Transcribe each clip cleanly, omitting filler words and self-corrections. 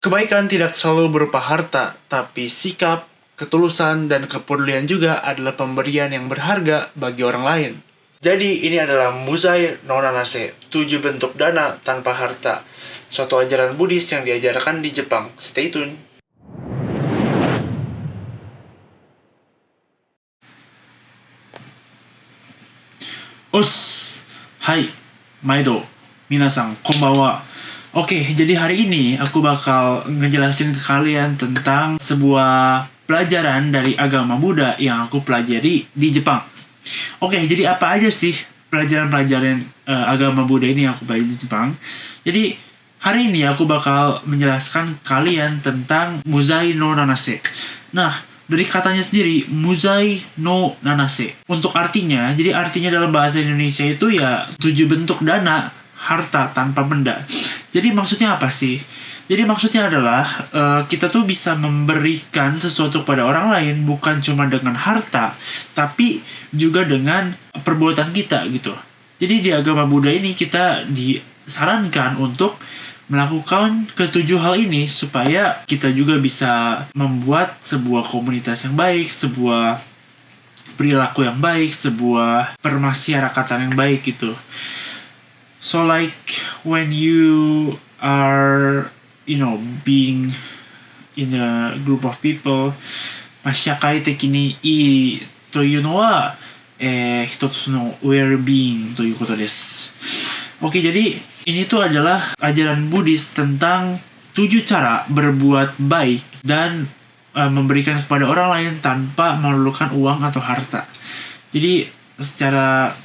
Kebaikan tidak selalu berupa harta, tapi sikap, ketulusan, dan kepedulian juga adalah pemberian yang berharga bagi orang lain. Jadi ini adalah Muzai no Nanase, 7 bentuk dana tanpa harta, suatu ajaran Buddhis yang diajarkan di Jepang. Stay tune. Hai, Maido, minasan, konbanwa. Oke, jadi hari ini aku bakal ngejelasin ke kalian tentang sebuah pelajaran dari agama Buddha yang aku pelajari di Jepang. Oke, jadi apa aja sih pelajaran-pelajaran agama Buddha ini yang aku pelajari di Jepang? Jadi hari ini aku bakal menjelaskan kalian tentang Muzai no Nanase. Nah, dari katanya sendiri, Muzai no Nanase. Untuk artinya, jadi artinya dalam bahasa Indonesia itu ya 7 bentuk dana, harta tanpa benda. Jadi maksudnya apa sih? Jadi maksudnya adalah kita tuh bisa memberikan sesuatu kepada orang lain bukan cuma dengan harta, tapi juga dengan perbuatan kita gitu. Jadi di agama Buddha ini kita disarankan untuk melakukan ketujuh hal ini supaya kita juga bisa membuat sebuah komunitas yang baik, sebuah perilaku yang baik, sebuah permasyarakatan yang baik gitu. So like when you are, being in a group of people, 社会的にいいというのは、一つの well-being ということです。Oke, jadi ini tuh adalah ajaran Buddhis tentang 7 cara berbuat baik dan memberikan kepada orang lain tanpa memerlukan uang atau harta. Jadi secara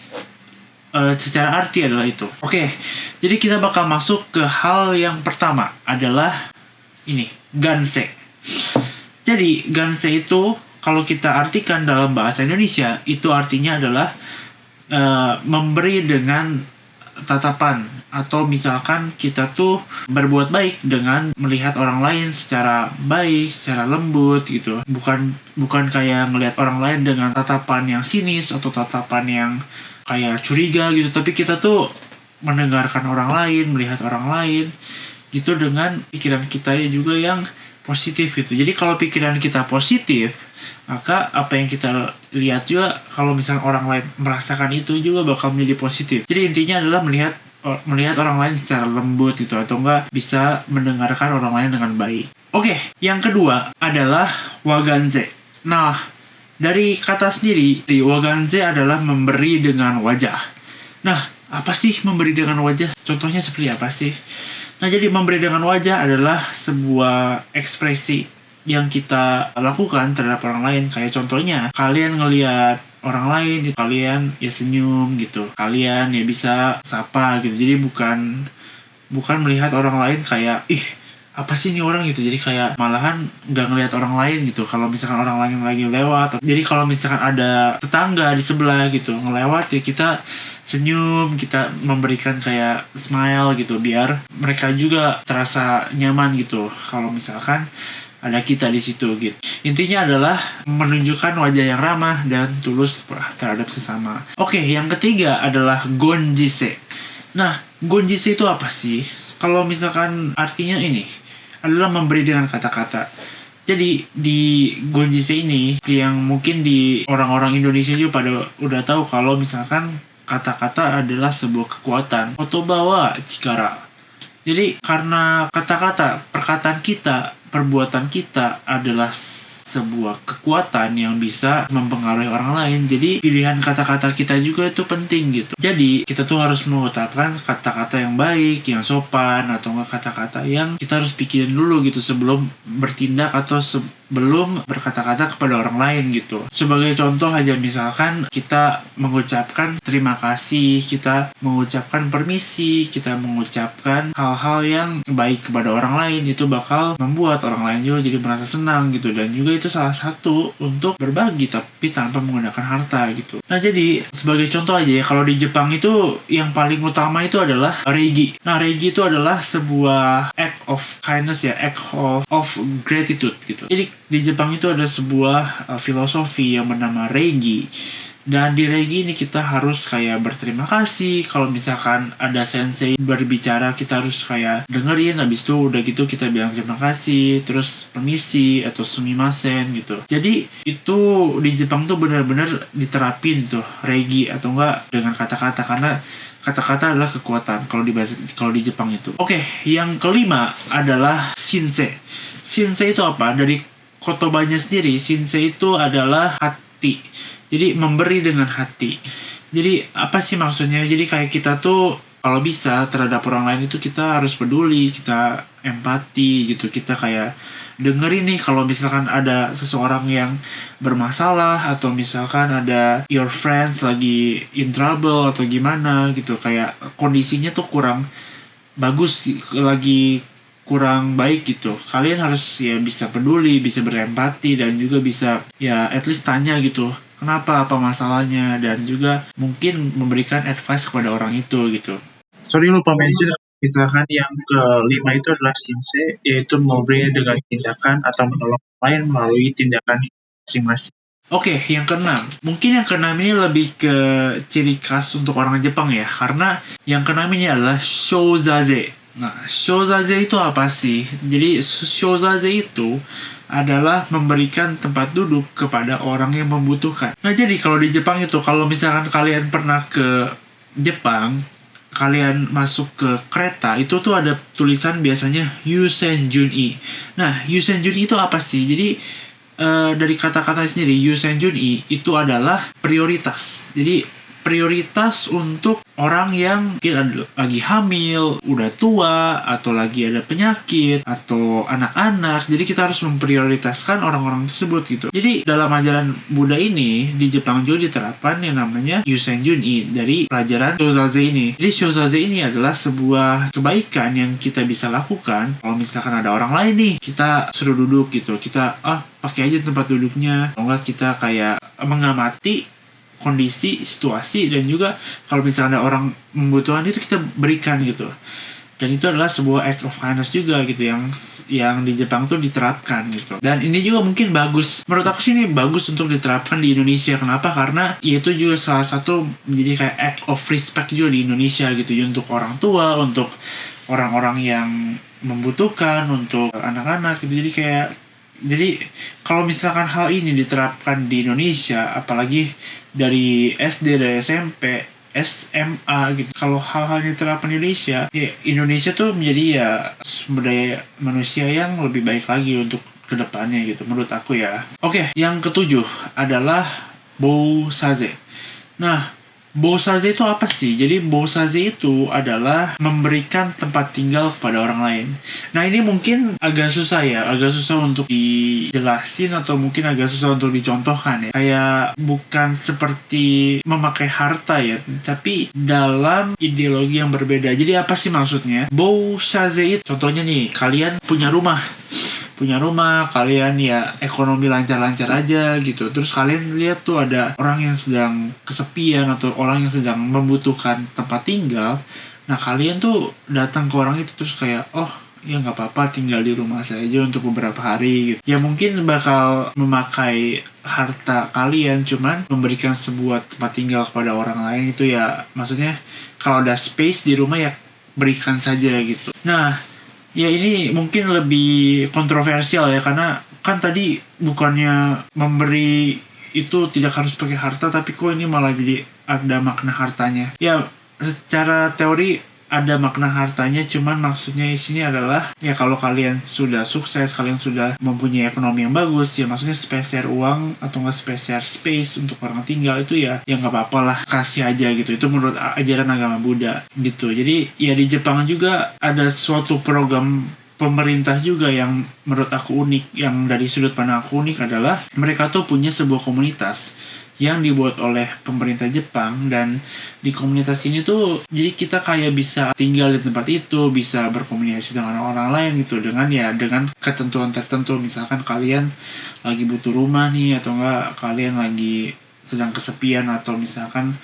arti adalah itu. Oke, jadi kita bakal masuk ke hal yang pertama adalah ini, Gansei. Jadi Gansei itu kalau kita artikan dalam bahasa Indonesia itu artinya adalah memberi dengan tatapan, atau misalkan kita tuh berbuat baik dengan melihat orang lain secara baik, secara lembut gitu. Bukan kayak melihat orang lain dengan tatapan yang sinis atau tatapan yang kayak curiga gitu, tapi kita tuh mendengarkan orang lain, melihat orang lain gitu dengan pikiran kita juga yang positif gitu. Jadi kalau pikiran kita positif, maka apa yang kita lihat juga kalau misalnya orang lain merasakan itu juga bakal menjadi positif. Jadi intinya adalah melihat orang lain secara lembut gitu, atau enggak bisa mendengarkan orang lain dengan baik. Oke, yang kedua adalah Waganze. Nah, dari kata sendiri, Waganze adalah memberi dengan wajah. Nah, apa sih memberi dengan wajah? Contohnya seperti apa sih? Nah, jadi memberi dengan wajah adalah sebuah ekspresi yang kita lakukan terhadap orang lain. Kayak contohnya, kalian ngelihat orang lain, kalian ya senyum gitu, kalian ya bisa sapa gitu. Jadi bukan melihat orang lain kayak apa sih ini orang gitu. Jadi kayak malahan nggak ngelihat orang lain gitu. Kalau misalkan orang lain lagi lewat, jadi kalau misalkan ada tetangga di sebelah gitu ngelewat, ya kita senyum, kita memberikan kayak smile gitu biar mereka juga terasa nyaman gitu kalau misalkan ada kita di situ gitu. Intinya adalah menunjukkan wajah yang ramah dan tulus terhadap sesama. Oke, yang ketiga adalah Gonjise. Nah, Gonjise itu apa sih? Kalau misalkan artinya ini adalah memberi dengan kata-kata. Jadi di Gonjise ini yang mungkin di orang-orang Indonesia juga pada udah tahu kalau misalkan kata-kata adalah sebuah kekuatan. Kotoba wa chikara. Jadi karena kata-kata, perkataan kita, perbuatan kita adalah sebuah kekuatan yang bisa mempengaruhi orang lain. Jadi pilihan kata-kata kita juga itu penting gitu. Jadi kita tuh harus mengucapkan kata-kata yang baik, yang sopan, atau enggak kata-kata yang kita harus pikirin dulu gitu sebelum bertindak atau sebelum berkata-kata kepada orang lain gitu. Sebagai contoh aja, misalkan kita mengucapkan terima kasih, kita mengucapkan permisi, kita mengucapkan hal-hal yang baik kepada orang lain, itu bakal membuat orang lain juga jadi merasa senang gitu. Dan juga itu salah satu untuk berbagi tapi tanpa menggunakan harta gitu. Nah, jadi sebagai contoh aja ya, kalau di Jepang itu yang paling utama itu adalah reigi. Nah, reigi itu adalah sebuah act of kindness ya, act of gratitude gitu. Jadi di Jepang itu ada sebuah filosofi yang bernama reigi. Dan di regi ini kita harus kayak berterima kasih. Kalau misalkan ada sensei berbicara, kita harus kayak dengerin. Habis itu udah gitu kita bilang terima kasih, terus permisi atau sumimasen gitu. Jadi itu di Jepang tuh benar-benar diterapin tuh regi atau enggak dengan kata-kata, karena kata-kata adalah kekuatan kalau di Jepang itu. Oke, yang kelima adalah shinsei. Shinsei itu apa? Dari kotobanya sendiri, shinsei itu adalah hati. Jadi memberi dengan hati. Jadi apa sih maksudnya? Jadi kayak kita tuh kalau bisa terhadap orang lain itu kita harus peduli, kita empati gitu. Kita kayak dengerin nih kalau misalkan ada seseorang yang bermasalah, atau misalkan ada your friends lagi in trouble atau gimana gitu, kayak kondisinya tuh kurang bagus, lagi kurang baik gitu. Kalian harus ya bisa peduli, bisa berempati, dan juga bisa ya at least tanya gitu, kenapa, apa masalahnya, dan juga mungkin memberikan advice kepada orang itu gitu. Sorry lupa mention, misalkan yang kelima itu adalah shinsei, yaitu memberi dengan tindakan atau menolong orang lain melalui tindakan masing-masing. Oke, yang keenam. Mungkin yang keenam ini lebih ke ciri khas untuk orang Jepang ya, karena yang keenam ini adalah shozaze. Nah, shozaze itu apa sih? Jadi shozaze itu adalah memberikan tempat duduk kepada orang yang membutuhkan. Nah, jadi kalau di Jepang itu, kalau misalkan kalian pernah ke Jepang, kalian masuk ke kereta, itu tuh ada tulisan biasanya Yusen Jun'i. Nah, Yusen Jun'i itu apa sih? Jadi dari kata-kata sendiri, Yusen Jun'i itu adalah prioritas. Jadi prioritas untuk orang yang mungkin lagi hamil, udah tua, atau lagi ada penyakit, atau anak-anak. Jadi kita harus memprioritaskan orang-orang tersebut gitu. Jadi dalam ajaran Buddha ini, di Jepang juga diterapkan yang namanya Yusen Jun'i dari pelajaran Shozaze ini. Jadi Shozaze ini adalah sebuah kebaikan yang kita bisa lakukan. Kalau misalkan ada orang lain nih, kita suruh duduk gitu. Kita pakai aja tempat duduknya. Kalau nggak kita kayak mengamati kondisi, situasi, dan juga kalau misalnya ada orang membutuhkan itu kita berikan gitu. Dan itu adalah sebuah act of kindness juga gitu, yang di Jepang tuh diterapkan gitu. Dan ini juga mungkin bagus, menurut aku sih ini bagus untuk diterapkan di Indonesia. Kenapa? Karena itu juga salah satu menjadi kayak act of respect juga di Indonesia gitu ya, untuk orang tua, untuk orang-orang yang membutuhkan, untuk anak-anak gitu. Jadi kalau misalkan hal ini diterapkan di Indonesia, apalagi dari SD, dari SMP, SMA gitu. Kalau hal-hal yang diterapkan di Indonesia, ya Indonesia tuh menjadi ya sumber daya manusia yang lebih baik lagi untuk kedepannya gitu, menurut aku ya. Oke, yang ketujuh adalah Bosaze. Nah, Bosaze itu apa sih? Jadi Bosaze itu adalah memberikan tempat tinggal kepada orang lain. Nah, ini mungkin agak susah untuk dijelasin, atau mungkin agak susah untuk dicontohkan ya. Kayak bukan seperti memakai harta ya, tapi dalam ideologi yang berbeda. Jadi apa sih maksudnya? Bosaze itu contohnya nih, kalian punya rumah, kalian ya ekonomi lancar-lancar aja gitu. Terus kalian lihat tuh ada orang yang sedang kesepian atau orang yang sedang membutuhkan tempat tinggal. Nah, kalian tuh datang ke orang itu terus kayak, ya nggak apa-apa, tinggal di rumah saya aja untuk beberapa hari gitu. Ya mungkin bakal memakai harta kalian, cuman memberikan sebuah tempat tinggal kepada orang lain itu ya, maksudnya kalau ada space di rumah ya berikan saja gitu. Nah, ya ini mungkin lebih kontroversial ya, karena kan tadi bukannya memberi itu tidak harus pakai harta, tapi kok ini malah jadi ada makna hartanya. Ya secara teori ada makna hartanya, cuman maksudnya di sini adalah ya kalau kalian sudah sukses, kalian sudah mempunyai ekonomi yang bagus, ya maksudnya spesial uang atau nggak spesial space untuk orang tinggal itu ya nggak apa-apa lah, kasih aja gitu. Itu menurut ajaran agama Buddha gitu. Jadi ya di Jepang juga ada suatu program pemerintah juga yang menurut aku unik, yang dari sudut pandang aku unik adalah mereka tuh punya sebuah komunitas yang dibuat oleh pemerintah Jepang. Dan di komunitas ini tuh jadi kita kayak bisa tinggal di tempat itu, bisa berkomunikasi dengan orang lain gitu, dengan ketentuan tertentu. Misalkan kalian lagi butuh rumah nih, atau enggak kalian lagi sedang kesepian, atau misalkan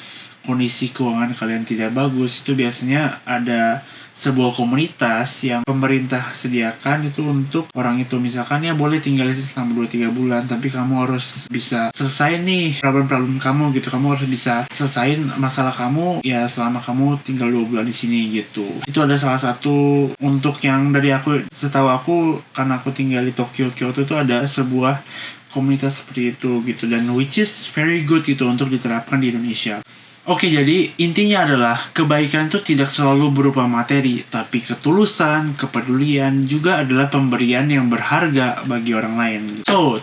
kondisi keuangan kalian tidak bagus, itu biasanya ada sebuah komunitas yang pemerintah sediakan itu untuk orang itu. Misalkan ya boleh tinggal di sini selama 2-3 bulan, tapi kamu harus bisa selesai nih problem-problem kamu gitu. Kamu harus bisa selesaiin masalah kamu ya selama kamu tinggal 2 bulan di sini gitu. Itu ada salah satu untuk yang dari aku, setahu aku karena aku tinggal di Tokyo, Kyoto itu ada sebuah komunitas seperti itu gitu, dan which is very good gitu untuk diterapkan di Indonesia. Oke, jadi intinya adalah kebaikan itu tidak selalu berupa materi, tapi ketulusan, kepedulian juga adalah pemberian yang berharga bagi orang lain. So,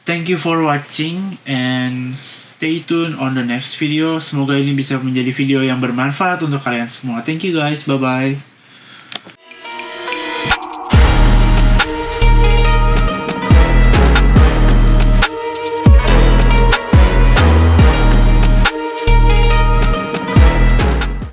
thank you for watching and stay tuned on the next video. Semoga ini bisa menjadi video yang bermanfaat untuk kalian semua. Thank you guys, bye-bye.